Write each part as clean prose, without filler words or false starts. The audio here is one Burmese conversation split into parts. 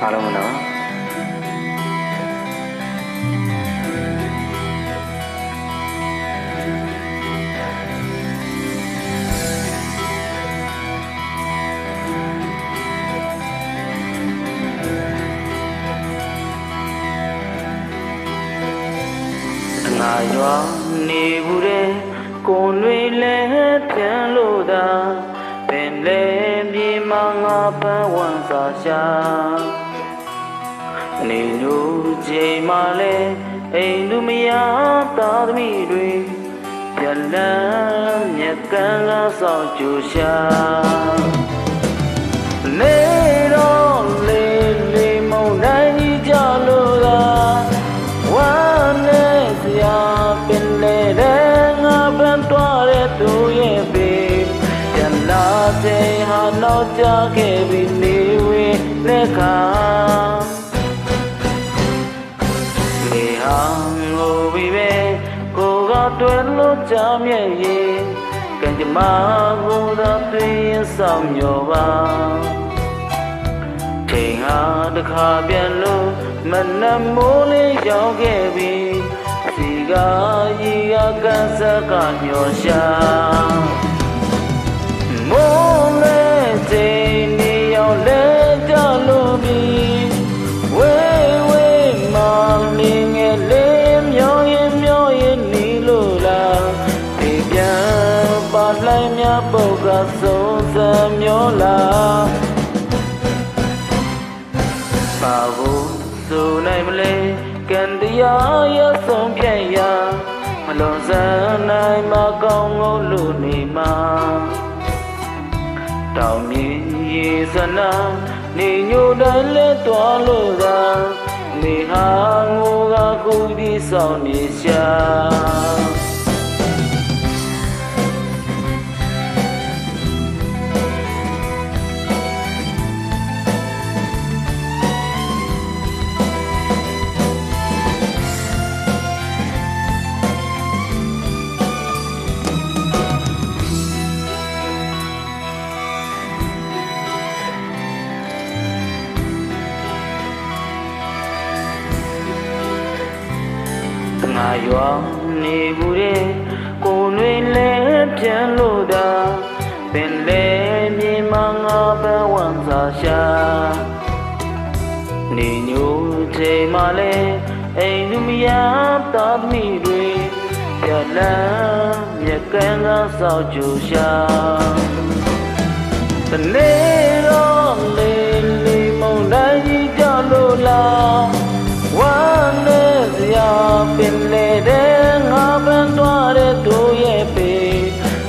အားလုံးနော်ငါရွာနေဘူးတဲ့ကိုယ်တွေလည်းပြန်လို့သာပင်လေပြေမငါပန်းဝမ်းစာရှာနေတို့ချိန်မှလည်းအိမ်လူမယားသားသမီးတွေပြန်လန်းမြက်ကန်းကဆောင်ကြိုရှာနေတော့လေလေမုန်တိုင်းကြီးကြလို့သာဝမ်းနဲ့စရာပင်လေတဲ့ငါပန်းသွားတဲ့သူရဲ့ပေပြန်လာချိန်ဟာနောက်ကျခဲ့ပြီးနေဝေးလက်ခါနေဟာငိုပြီးပဲကိုကတွယ်လို့ကြမြဲရဲ့ကံကြမ္မာကိုသာတွေ့ရင်ဆောင်မျောပါချိန်ဟာတစ်ခါပြန်လို့မနှမိုးလေးရောက်ခဲ့ပြီစီကရီကကန်ဆက်ကညောရှာမိုးလေးချိန်နေရောက်လဲကြလို့ပြီဝေးဝေးမနေငယ်လေးမျောရင်နေလို့လားဒီပြန်ပါလိုက်မြပုတ်ကဆုံးစံမျောလားပါဘူးဆိုနိုင်မလဲကံတရားရဆုံးဖြတ်ရမလွန်စမ်းနိုင်မကောင်းငုံလို့နေမှာတောင်မြေရေစနာနေညိုတိုင်းလဲတော်လို့သာနေဟာငိုကခုဒီဆောင်နေရှာငါရွာနေဘူးတဲ့ကိုယ်တွေလည်းပြန်လို့သာပင်လေမြေမငါပန်းဝမ်းစာရှာနေညိုချိန်မှလည်းအိမ်လူမယားသားသမီးတွေပြန်လန်းမြက်ကန်းကစောက်ကြိုရှာတနေ့တော့လေလေမုန်တိုင်းကြီးကြလို့လားဝမ်းနဲ့စရာပင်လေတဲ့ငါပန်းသွားတဲ့သူရဲ့ပေ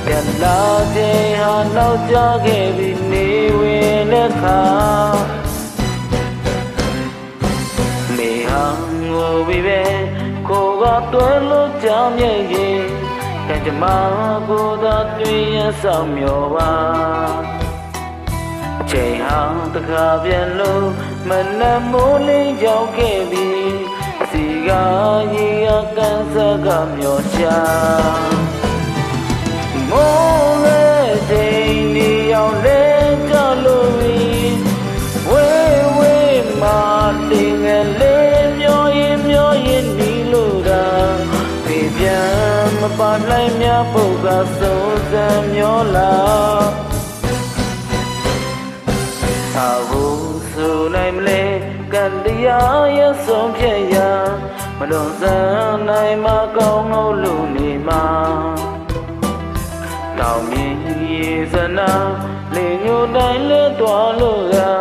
ပြန်လာချိန်ဟာနောက်ကျခဲ့ပြီးနေဝင်လက်ခါမေဟာငိုပြီးပဲကိုကတွယ်လို့ကြောင်ရဲ့ရင်ကံကြမ္မာကိုသာတွေ့ရင်ဆောင်မျောပါချိန်ဟာတစ်ခါပြန်လို့မနှမိုးလေးရောက်ခဲ့ပြီစီကရီကကန်ဆက်ကမျောရှာမိုးလေးချိန်နေရောက်လဲကြလို့ပြီဝေးဝေးမတင်ငယ်လေးမျောရင်နီလို့တာပြေပြန်မပါလိုက်မြပုတ်ကစိုးစံမျောလားသာဘူးဆိုနိုင်မလဲကံတရားရဆုံးဖြတ်ရမလွန်စမ်းနိုင်မကောင်းလို့နေမှာတောင်မြေရေစနာလေညိုတိုင်းလဲတော်လို့သာ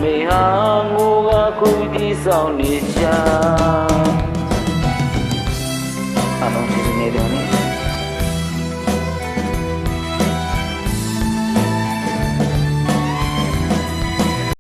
မေဟာငိုကခုဒီဆောင်နေရှာအလုံးစုံနေတယ်